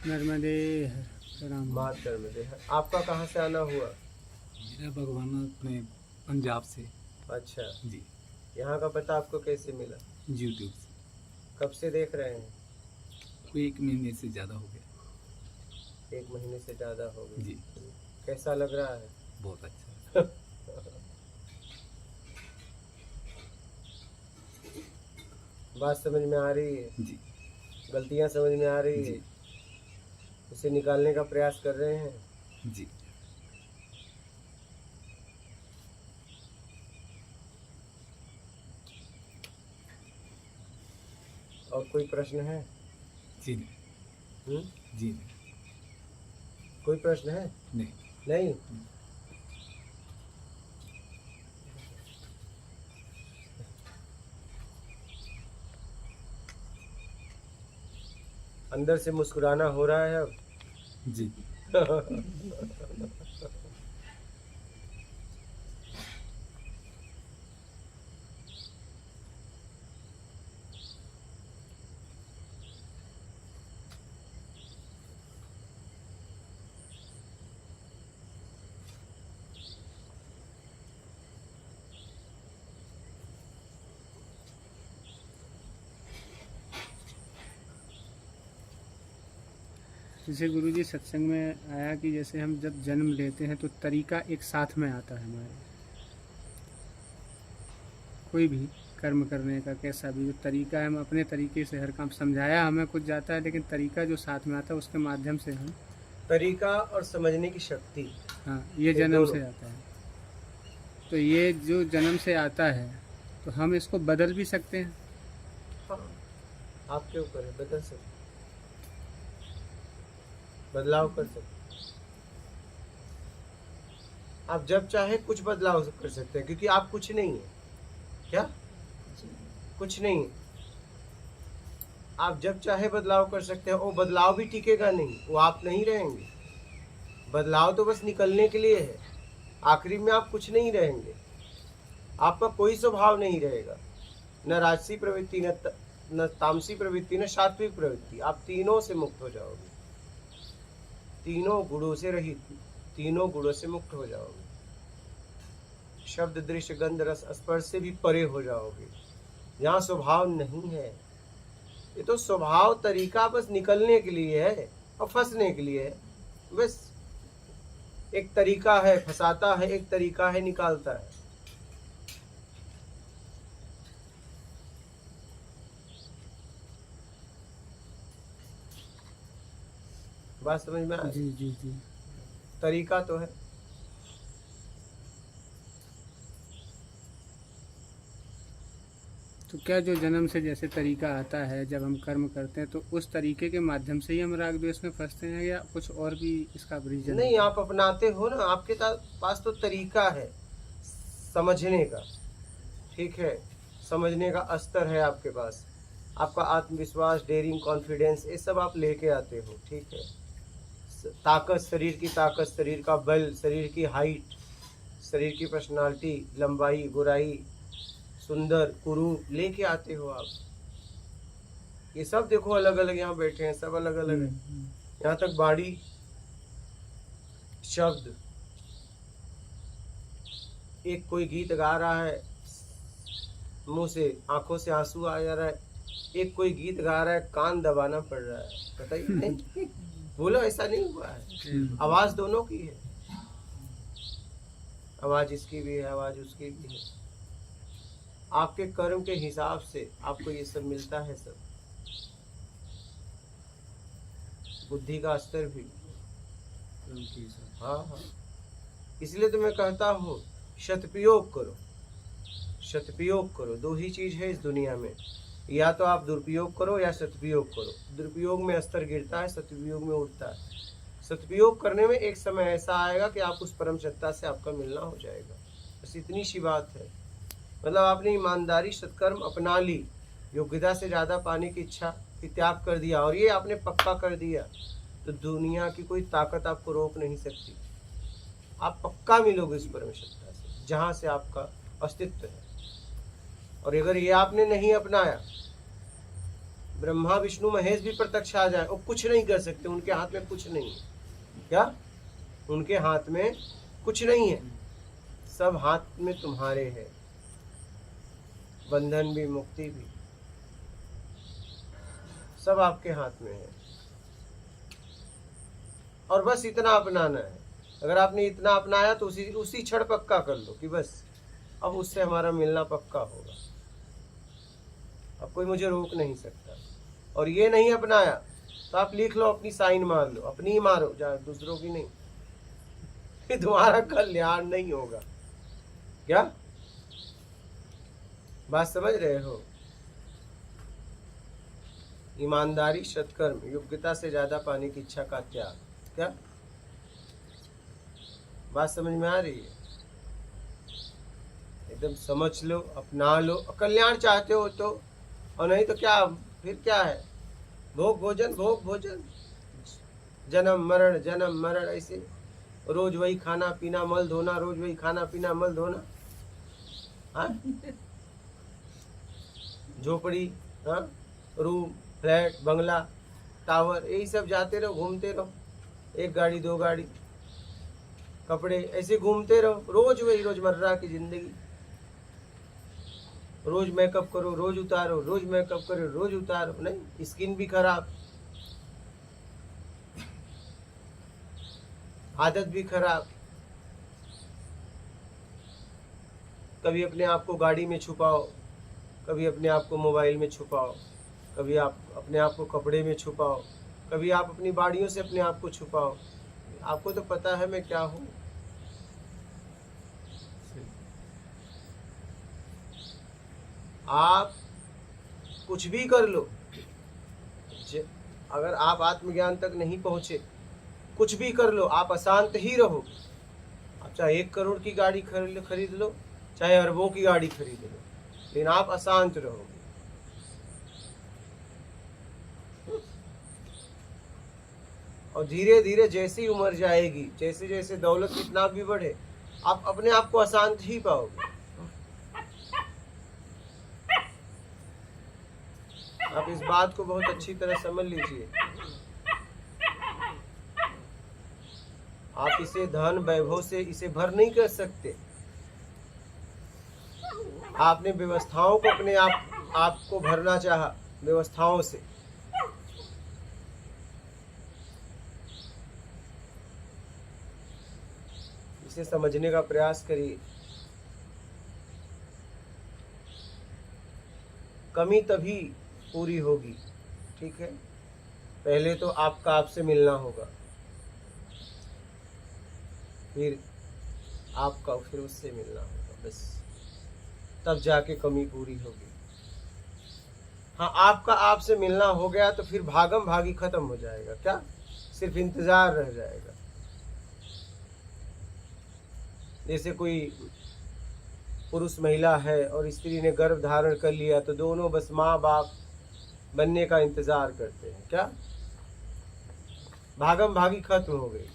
नर्मदे प्रणाम। मात नर्मदे। आपका कहाँ से आना हुआ? मेरा भगवान अपने पंजाब से। अच्छा, जी। यहाँ का पता आपको कैसे मिला? यूट्यूब से। कब से देख रहे हैं? कोई 1 महीने से ज़्यादा हो गया। 1 महीने से ज़्यादा हो गया। जी। कैसा लग रहा है? बहुत अच्छा। बात समझ में आ रही है? जी। गलतियाँ समझ में आ रही है? जी। उसे निकालने का प्रयास कर रहे हैं? जी। और कोई प्रश्न है? जी नहीं। जी नहीं। कोई प्रश्न है? नहीं। नहीं। अंदर से मुस्कुराना हो रहा है अब? जी। जैसे गुरुजी सत्संग में आया कि जैसे हम जब जन्म लेते हैं तो तरीका एक साथ में आता है हमारे, कोई भी कर्म करने का कैसा भी जो तरीका है हम अपने तरीके से हर काम समझाया हमें कुछ जाता है, लेकिन तरीका जो साथ में आता है उसके माध्यम से हम तरीका और समझने की शक्ति, हाँ ये जन्म से आता है। तो ये जो जन्म से आता है तो हम इसको बदल भी सकते हैं। हाँ, आपके ऊपर है, बदल सकते, बदलाव कर सकते। आप जब चाहे कुछ बदलाव कर सकते हैं, क्योंकि आप कुछ नहीं है। क्या? कुछ नहीं है। आप जब चाहे बदलाव कर सकते हैं। वो बदलाव भी टिकेगा नहीं, वो आप नहीं रहेंगे। बदलाव तो बस निकलने के लिए है। आखिरी में आप कुछ नहीं रहेंगे। आपका कोई स्वभाव नहीं रहेगा, न राजसी प्रवृत्ति, न तामसी प्रवृत्ति, न सात्विक प्रवृत्ति। आप तीनों से मुक्त हो जाओगे, तीनों गुणों से रहित, तीनों गुणों से मुक्त हो जाओगे। शब्द, दृश्य, गंध, रस, स्पर्श से भी परे हो जाओगे। यहाँ स्वभाव नहीं है। ये तो स्वभाव तरीका बस निकलने के लिए है और फंसने के लिए है। बस एक तरीका है फंसाता है, एक तरीका है निकालता है। बात समझ में आ रही? जी जी जी। तरीका तो है। तो क्या जो जन्म से जैसे तरीका आता है जब हम कर्म करते हैं तो उस तरीके के माध्यम से ही हम राग द्वेष में फंसते हैं, या कुछ और भी इसका रीजन? नहीं, आप अपनाते हो ना। आपके पास तो तरीका है समझने का, ठीक है। समझने का स्तर है आपके पास। आपका आत्मविश्वास, डेयरिंग, कॉन्फिडेंस, ये सब आप लेके आते हो, ठीक है। ताकत, शरीर की ताकत, शरीर का बल, शरीर की हाइट, शरीर की पर्सनालिटी, लंबाई, गोराई, सुंदर, कुरूप लेके आते हो आप। ये सब देखो अलग अलग यहाँ बैठे हैं, सब अलग अलग है। यहाँ तक बाड़ी, शब्द, एक कोई गीत गा रहा है, मुंह से आंखों से आंसू आ जा रहा है। एक कोई गीत गा रहा है, कान दबाना पड़ रहा है। बताइए नहीं? बोलो, ऐसा नहीं हुआ है? आवाज दोनों की है। आवाज इसकी भी है, आवाज उसकी भी है। आपके कर्म के हिसाब से आपको ये सब मिलता है। सब बुद्धि का स्तर भी। हाँ हाँ, इसलिए तो मैं कहता हूँ सदुपयोग करो, सदुपयोग करो। दो ही चीज है इस दुनिया में, या तो आप दुरुपयोग करो या सदुपयोग करो। दुरुपयोग में स्तर गिरता है, सदुपयोग में उठता है। सदुपयोग करने में एक समय ऐसा आएगा कि आप उस परम सत्ता से आपका मिलना हो जाएगा। बस इतनी सी बात है। मतलब आपने ईमानदारी सत्कर्म अपना ली, योग्यता से ज़्यादा पाने की इच्छा की त्याग कर दिया, और ये आपने पक्का कर दिया, तो दुनिया की कोई ताकत आपको रोक नहीं सकती। आप पक्का मिलोगे इस परम सत्ता से, जहाँ से आपका अस्तित्व है। और अगर ये आपने नहीं अपनाया, ब्रह्मा विष्णु महेश भी प्रत्यक्ष आ जाए, वो कुछ नहीं कर सकते, उनके हाथ में कुछ नहीं है। क्या? उनके हाथ में कुछ नहीं है, सब हाथ में तुम्हारे है, बंधन भी मुक्ति भी सब आपके हाथ में है। और बस इतना अपनाना है। अगर आपने इतना अपनाया तो उसी क्षण पक्का कर लो कि बस अब उससे हमारा मिलना पक्का होगा, अब कोई मुझे रोक नहीं सकता। और ये नहीं अपनाया तो आप लिख लो, अपनी साइन मार लो, अपनी ही मारो, दूसरों की नहीं, फिर तुम्हारा कल्याण नहीं होगा। क्या बात समझ रहे हो? ईमानदारी, सत्कर्म, योग्यता से ज्यादा पाने की इच्छा का त्याग। क्या बात समझ में आ रही है? एकदम समझ लो, अपना लो। कल्याण चाहते हो तो, और नहीं तो क्या, फिर क्या है? भोग भोजन, भोग भोजन, जन्म मरण, ऐसे रोज वही खाना पीना मल धोना, रोज वही खाना पीना मल धोना। हाँ, झोपड़ी, हाँ, रूम, फ्लैट, बंगला, टावर, यही सब जाते रहो, घूमते रहो, एक गाड़ी दो गाड़ी, कपड़े, ऐसे घूमते रहो, रोज वही रोजमर्रा की जिंदगी। रोज मेकअप करो, रोज उतारो, रोज मेकअप करो, रोज उतारो, नहीं, स्किन भी खराब, आदत भी खराब। कभी अपने आप को गाड़ी में छुपाओ, कभी अपने आप को मोबाइल में छुपाओ, कभी आप अपने आप को कपड़े में छुपाओ, कभी आप अपनी बाड़ियों से अपने आप को छुपाओ। आपको तो पता है मैं क्या हूं। आप कुछ भी कर लो, अगर आप आत्मज्ञान तक नहीं पहुंचे, कुछ भी कर लो, आप अशांत ही रहो। आप चाहे 1 करोड़ की गाड़ी खरीद लो, चाहे अरबों की गाड़ी खरीद लो, लेकिन आप अशांत रहोगे। और धीरे धीरे जैसी उम्र जाएगी, जैसे जैसे दौलत कितना भी बढ़े, आप अपने आप को अशांत ही पाओगे। आप इस बात को बहुत अच्छी तरह समझ लीजिए। आप इसे धन वैभव से इसे भर नहीं कर सकते। आपने व्यवस्थाओं को अपने आपको भरना चाहा, व्यवस्थाओं से। इसे समझने का प्रयास करिए। कमी तभी पूरी होगी, ठीक है? पहले तो आपका आपसे मिलना होगा, फिर आपका फिर उससे मिलना होगा, बस तब जाके कमी पूरी होगी। हाँ, आपका आपसे मिलना हो गया तो फिर भागम भागी खत्म हो जाएगा। क्या? सिर्फ इंतजार रह जाएगा। जैसे कोई पुरुष महिला है और स्त्री ने गर्भ धारण कर लिया तो दोनों बस माँ बाप बनने का इंतजार करते हैं। क्या? भागम भागी खत्म हो गई।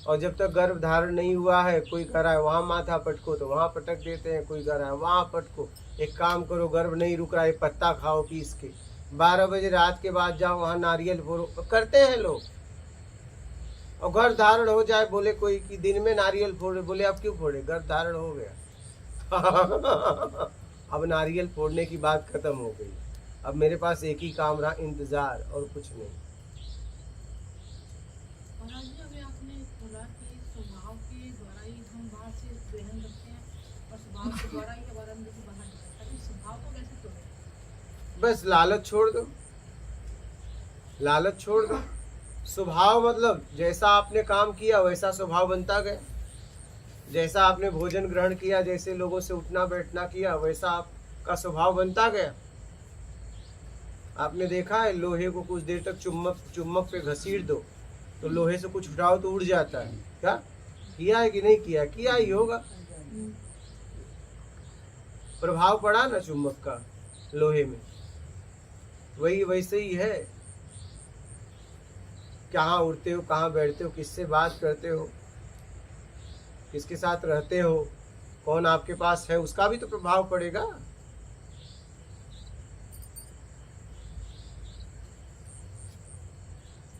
और जब तक गर्भ धारण नहीं हुआ है, कोई कह रहा है वहां माथा पटको तो वहां पटक देते हैं, कोई कह रहा है वहां पटको। एक काम करो, गर्भ नहीं रुक रहा है, पत्ता खाओ पीस के, 12 बजे रात के बाद जाओ वहां नारियल फोड़ो, करते हैं लोग। और गर्भ धारण हो जाए, बोले कोई कि दिन में नारियल फोड़े, बोले अब क्यों फोड़े, गर्भ धारण हो गया। अब नारियल फोड़ने की बात खत्म हो गई। अब मेरे पास एक ही काम रहा, इंतजार, और कुछ नहीं। आपने बोला कि स्वभाव के द्वारा ही हम बाहर से ग्रहण रखते हैं और स्वभाव के द्वारा ही हमारा अंदर से बाहर निकलता है, तो स्वभाव को कैसे तोड़ें? बस लालच छोड़ दो, लालच छोड़ दो। स्वभाव मतलब जैसा आपने काम किया वैसा स्वभाव बनता गया। जैसा आपने भोजन ग्रहण किया, जैसे लोगों से उठना बैठना किया, वैसा आपका स्वभाव बनता गया। आपने देखा है, लोहे को कुछ देर तक चुम्बक पे घसीट दो तो लोहे से कुछ उठाओ तो उड़ जाता है। क्या किया है कि नहीं किया? किया ही होगा। प्रभाव पड़ा ना चुम्बक का लोहे में, वही वैसे ही है। कहाँ उड़ते हो, कहाँ बैठते हो, किससे बात करते हो, किसके साथ रहते हो, कौन आपके पास है, उसका भी तो प्रभाव पड़ेगा।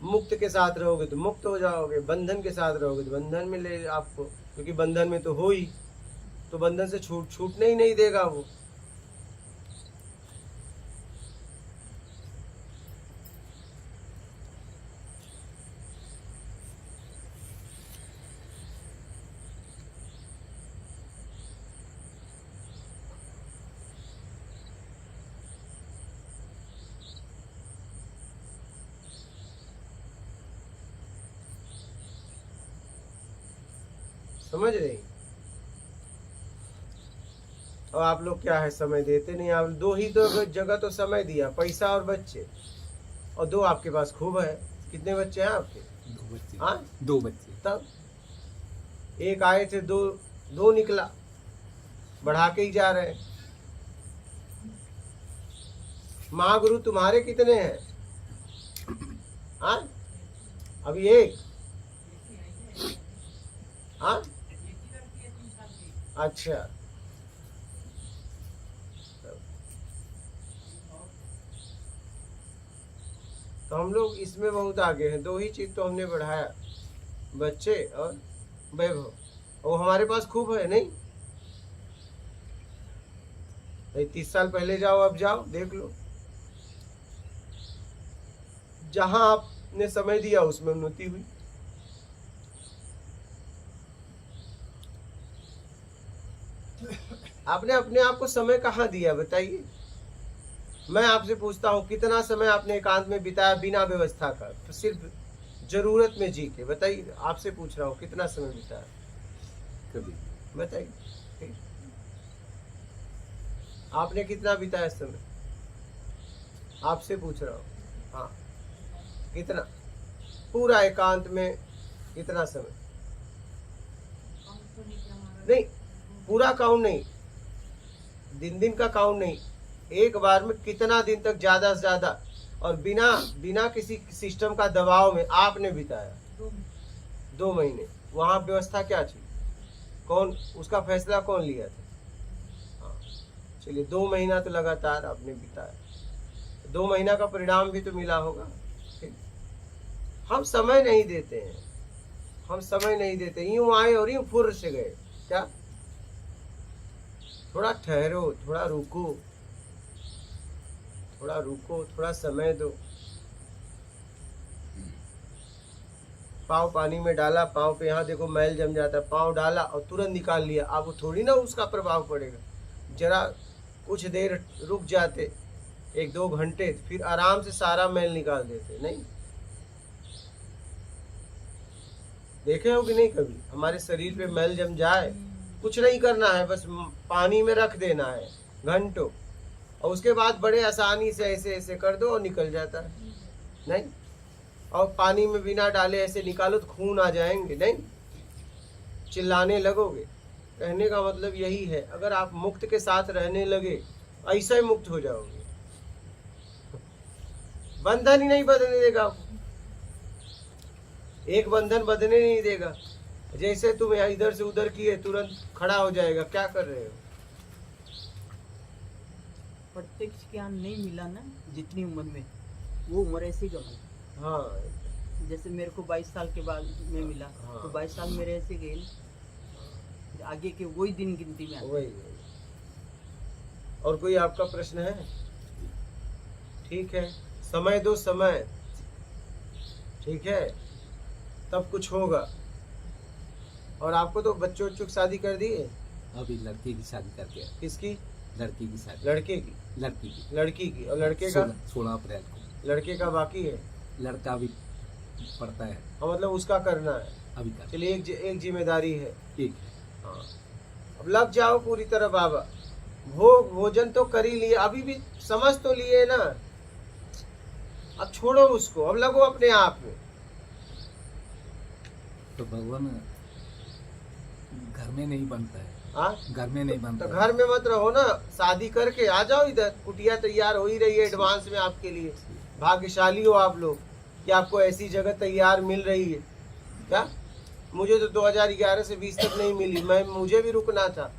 मुक्त के साथ रहोगे तो मुक्त हो जाओगे, बंधन के साथ रहोगे तो बंधन में ले आपको, क्योंकि बंधन में तो हो ही, तो बंधन से छूटने ही नहीं देगा वो। समझ रही? और आप लोग क्या है, समय देते नहीं। आप दो ही तो जगह तो समय दिया, पैसा और बच्चे, और दो आपके पास खूब है। कितने बच्चे हैं आपके? 2 बच्चे। हाँ 2 बच्चे। तब एक आए थे, दो निकला, बढ़ा के ही जा रहे हैं। महागुरु तुम्हारे कितने हैं? हाँ अभी एक। हाँ अच्छा, तो हम लोग इसमें बहुत आगे हैं। 2 ही चीज तो हमने बढ़ाया, बच्चे और वैभव, और हमारे पास खूब है नहीं। 30 साल पहले जाओ, अब जाओ देख लो, जहां आपने समय दिया उसमें उन्नति हुई। आपने अपने आप को समय कहाँ दिया बताइए? मैं आपसे पूछता हूँ, कितना समय आपने एकांत में बिताया बिना व्यवस्था का, तो सिर्फ जरूरत में जी के? बताइए, आपसे पूछ रहा हूँ, कितना समय बिताया? कभी बताइए ठीक। आपने कितना बिताया समय? आपसे पूछ रहा हूँ। हाँ कितना? पूरा एकांत में कितना समय? नहीं, पूरा काउंट नहीं, दिन का काउंट नहीं, एक बार में कितना दिन तक ज्यादा से ज्यादा और बिना किसी सिस्टम का दबाव में आपने बिताया? 2 महीने। वहां व्यवस्था क्या थी? कौन उसका फैसला कौन लिया था? हाँ चलिए, 2 महीना तो लगातार आपने बिताया, 2 महीना का परिणाम भी तो मिला होगा। ठीक, हम समय नहीं देते हैं, हम समय नहीं देते, यूं आए और यूं फुर से गए। क्या? थोड़ा ठहरो, थोड़ा रुको, थोड़ा समय दो। पाँव पानी में डाला, पाँव पे यहाँ देखो मैल जम जाता है, पाँव डाला और तुरंत निकाल लिया, आपको थोड़ी ना उसका प्रभाव पड़ेगा। जरा कुछ देर रुक जाते, 1-2 घंटे, फिर आराम से सारा मैल निकाल देते। नहीं देखे हो कि नहीं कभी? हमारे शरीर पे मैल जम जाए, कुछ नहीं करना है, बस पानी में रख देना है घंटों, और उसके बाद बड़े आसानी से ऐसे ऐसे कर दो और निकल जाता है। नहीं, और पानी में बिना डाले ऐसे निकालो तो खून आ जाएंगे, नहीं चिल्लाने लगोगे। कहने का मतलब यही है, अगर आप मुक्त के साथ रहने लगे, ऐसा ही मुक्त हो जाओगे। बंधन ही नहीं बदलने देगा, एक बंधन बदलने नहीं देगा। जैसे तुम इधर से उधर किए, तुरंत खड़ा हो जाएगा। क्या कर रहे हो? प्रत्यक्ष ज्ञान नहीं मिला ना जितनी उम्र में, वो उम्र ऐसी गई। हाँ जैसे मेरे को 22 साल के बाद में मिला, हाँ। तो 22 साल मेरे ऐसे गए, आगे के वही दिन गिनती में आते। वही। और कोई आपका प्रश्न है? ठीक है, समय दो, समय, ठीक है, तब कुछ होगा। और आपको तो बच्चों की शादी कर दी है? अभी लड़के की शादी करके आए। किसकी? लड़की की शादी। लड़के की? लड़की की। और लड़के का? 16 अप्रैल को। लड़के का बाकी है? लड़का अभी पढ़ता है, हाँ मतलब उसका करना है अभी कर। चलिए, एक जिम्मेदारी है। ठीक। हाँ, अब लग जाओ पूरी तरह बाबा। भोजन तो कर ही लिए, अभी भी समझ तो लिए ना, अब छोड़ो उसको, अब लगो अपने आप में। तो भगवान घर में नहीं बनता है। हाँ, घर में नहीं बनता तो है। घर में मत रहो ना, शादी करके आ जाओ इधर। कुटिया तैयार हो ही रही है एडवांस में आपके लिए। भाग्यशाली हो आप लोग कि आपको ऐसी जगह तैयार मिल रही है। क्या? मुझे तो 2011 से 20 तक नहीं मिली। मुझे भी रुकना था,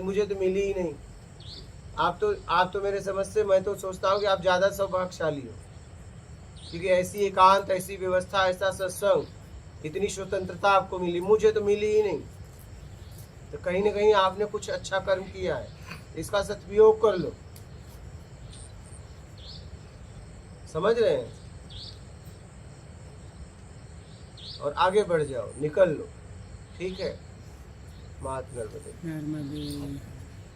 मुझे तो मिली ही नहीं। आप तो मेरे समझ से, मैं तो सोचता हूँ कि आप ज्यादा सौभाग्यशाली हो। क्योंकि ऐसी एकांत, ऐसी व्यवस्था, ऐसा सत्संग, इतनी स्वतंत्रता आपको मिली, मुझे तो मिली ही नहीं। तो कहीं ना कहीं आपने कुछ अच्छा कर्म किया है, इसका सदुपयोग कर लो। समझ रहे हैं? और आगे बढ़ जाओ, निकल लो। ठीक है? मात गणपति। नर्मदे